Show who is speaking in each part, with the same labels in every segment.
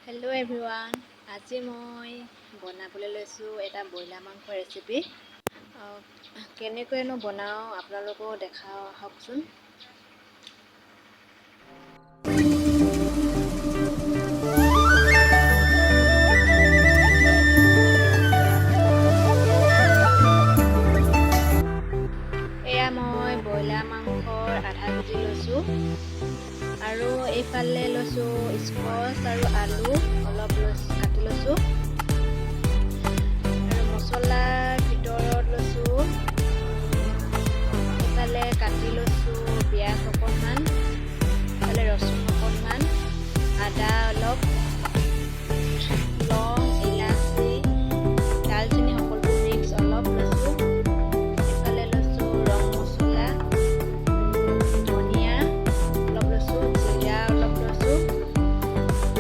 Speaker 1: Hello' everyone, আজি মই বনাবলৈ লৈছোঁ এটা ব্ৰইলাৰ মাংস ৰেচিপি। কেনেকৈনো বনাওঁ আপোনালোকেও আহকচোন। এয়া মই ব্ৰইলাৰ মাংসৰ আধা কেজি লৈছোঁ আৰু এইফালে লৈছোঁ স্কচ আৰু আলু অলপ কাটি লৈছোঁ আৰু মছলাৰ ভিতৰত লৈছোঁ এইফালে কাটি লৈছোঁ পিঁয়াজ অকণমান, এইফালে ৰচুন অকণমান, আদা অলপ, লং, ইলাচি, দালচেনি সকলো মিক্স অলপ লৈছোঁ। এইফালে লৈছোঁ ৰং মছলা, ধনিয়া অলপ লৈছোঁ, জিৰা অলপ লৈছোঁ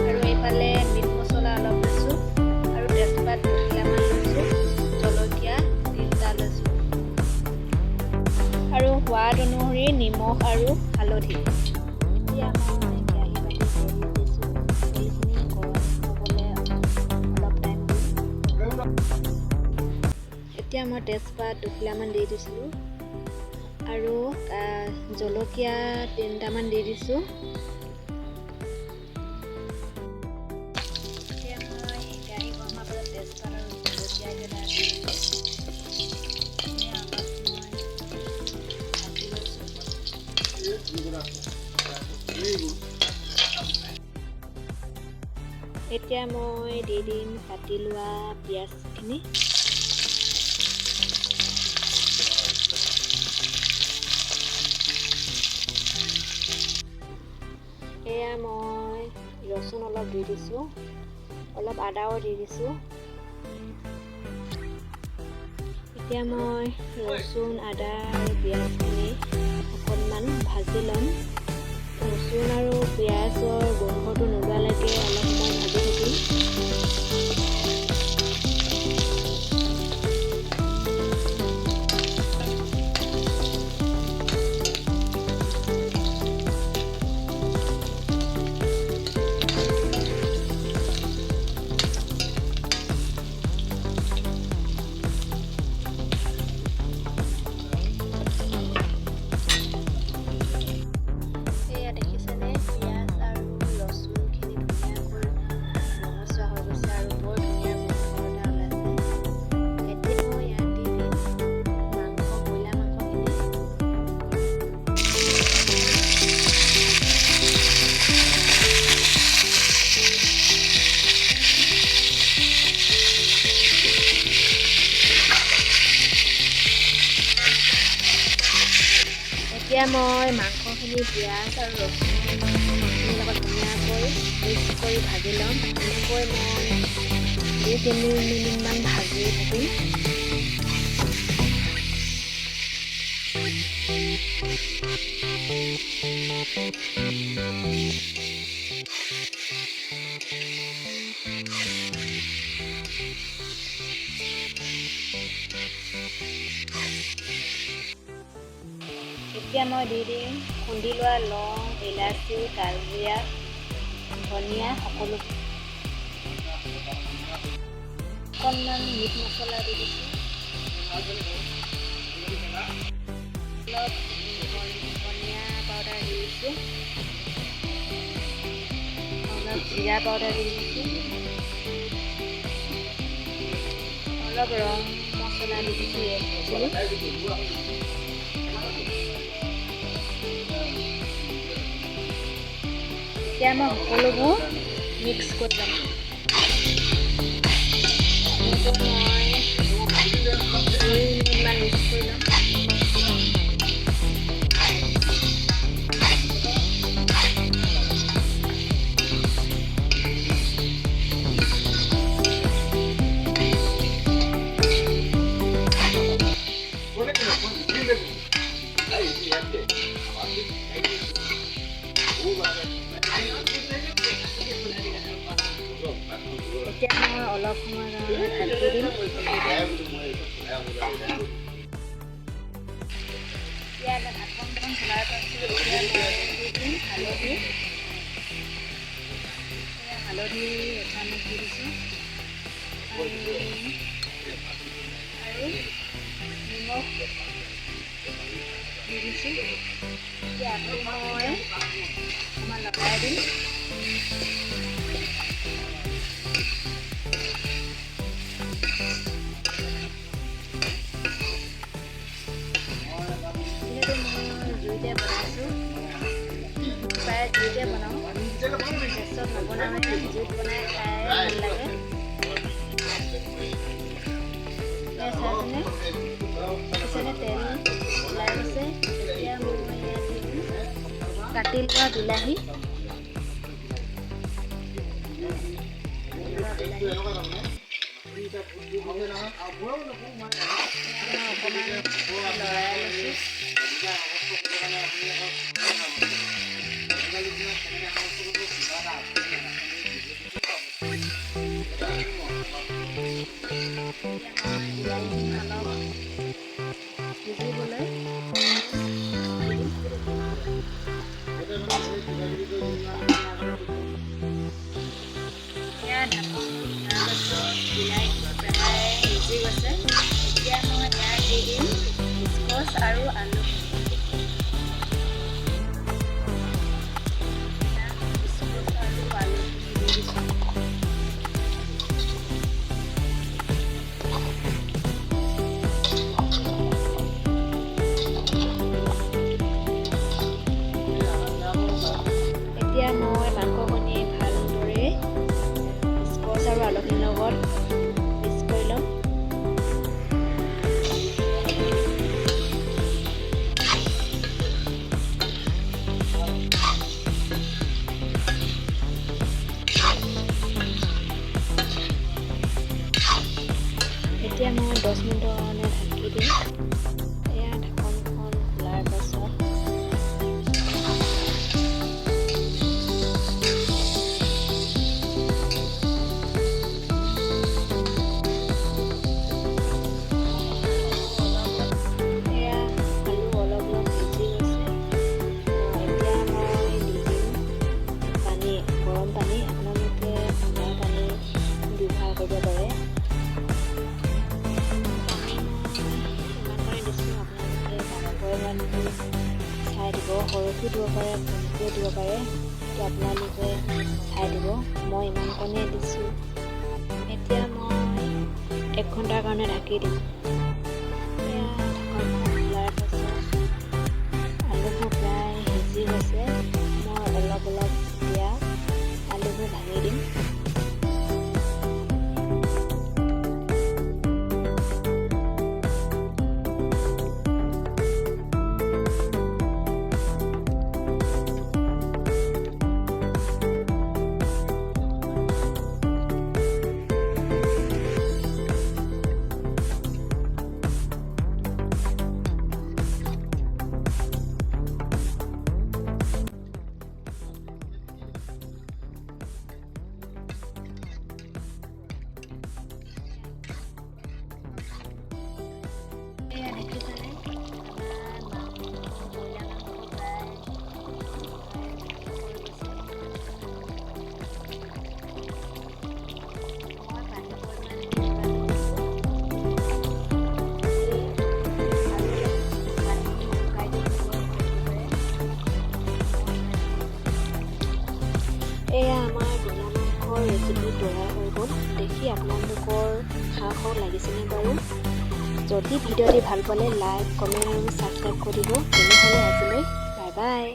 Speaker 1: আৰু এইফালে মিট মছলা অলপ লৈছোঁ আৰু তেজপাত দুখিলামান লৈছোঁ, জলকীয়া 3টা লৈছোঁ আৰু সোৱাদ অনুসৰি নিমখ আৰু হালধি। এতিয়া মই কেৰাহী পাতি তেল দিছোঁ, তেলখিনি গৰম হ'বলৈ অলপ টাইম দিম। এতিয়া মই তেজপাত দুখিলামান দি দিছিলোঁ আৰু জলকীয়া 3টামান দি দিছোঁ। এতিয়া মই কেৰাহী গৰম হোৱাৰ পাছত তেজপাত আৰু জলকীয়াকেইটা দি দিছোঁ। এতিয়া মই দি দিম কাটি লোৱা পিঁয়াজখিনি। এয়া মই ৰচুন অলপ দি দিছোঁ, অলপ আদাও দি দিছোঁ। এতিয়া মই ৰচুন, আদা আৰু পিঁয়াজখিনি অকণমান ভাজি ল'ম। ৰচুন আৰু পিঁয়াজৰ গোন্ধটো নোলোৱালৈকে অলপ সময় ভাজি থাকিম। দেখিছেনে, পিঁয়াজ আৰু ৰচুনখিনি ধুনীয়াকৈ ৰঙচুৱা হৈ গৈছে আৰু বৰ ধুনীয়া গোন্ধ এটা ওলাইছে। এতিয়া মই ইয়াত দি দিম ব্ৰইলাৰ মাংসখিনি। এতিয়া মই মাংসখিনি পিঁয়াজ আৰু ৰচুনখিনিৰ লগত ধুনীয়াকৈ মিক্স কৰি ভাজি ল'ম। এনেকৈ মই 2-3 মিনিটমান ভাজি থাকিম। এতিয়া মই দি দিম খুন্দি লোৱা লং, ইলাচি, কালজিৰা, ধনিয়া সকলো, অকণমান মিট মছলা দি দিছোঁ, অলপ ধনিয়া পাউডাৰ দি দিছোঁ, অলপ জিৰা পাউডাৰ দি দিছোঁ, অলপ ৰং মছলা দি দিছোঁ। এতিয়া মই সকলোবোৰ মিক্স কৰি ল'ম। মই 2 মিনিটমান মিক্স কৰি ল'ম। এতিয়া মই অলপ সময়ৰ কাৰণে ঢাকি দিম। এতিয়া ঢাকনখন খোলাৰ পাছত এতিয়া মই দি দিম হালধি। হালধি এচামুচ দি দিছোঁ আৰু নিমখ দি দিছোঁ। এতিয়া আকৌ মই অকণমান লগাই দিম। যিহেতু মই জুইতে বনাইছোঁ, প্ৰায় জুইতে বনাওঁ, গেছত নবনাওঁ, জুইত বনাই খাই ভাল লাগে। চাইছেনে তেল ওলাই গৈছে। এতিয়া মই ইয়াত দি দিম কাটি লোৱা বিলাহী। অকণমান লৰাই লৈছোঁ। বিলাহীখিনি অলপ সিজিবলৈ এতিয়া ঢাকন বিলাহীটো প্ৰায় সিজি গৈছে। এতিয়া মই ইয়াত দি দিম স্কচ আৰু আলু। স্কচ আৰু আলুখিনি দি দিছোঁ। এতিয়া মই মাংসখিনি ভালদৰে স্কচ আৰু আলুখিনিৰ লগত মিক্স কৰি ল'ম। এতিয়া মই 10 মিনিটৰ কাৰণে ঢাকি দিম। এয়া ঢাকনখন খোলাৰ পাছত চাই দিব, সৰহকৈ দিব পাৰে, কমকৈ দিব পাৰে, সেইটো আপোনালোকে চাই দিব। মই ইমানকণে দিছোঁ। এতিয়া মই 1 ঘণ্টাৰ কাৰণে ঢাকি দিম। এতিয়া ঢাকনখন খোলাৰ পাছত আলুবোৰ প্ৰায় সিজি গৈছে। মই অলপ এতিয়া আলুবোৰ ভাঙি দিম। এয়া আমাৰ ব্ৰইলাৰ মাংসৰ ৰেচিপি তৈয়াৰ হৈ গ'ল। দেখি আপোনালোকৰ খাওঁ লাগিছেনে বাৰু? যদি ভিডিঅ'টি ভাল পালে লাইক, কমেণ্ট আৰু ছাবস্ক্ৰাইব কৰি দিব। তেনেহ'লে আজিলৈ বাই বাই।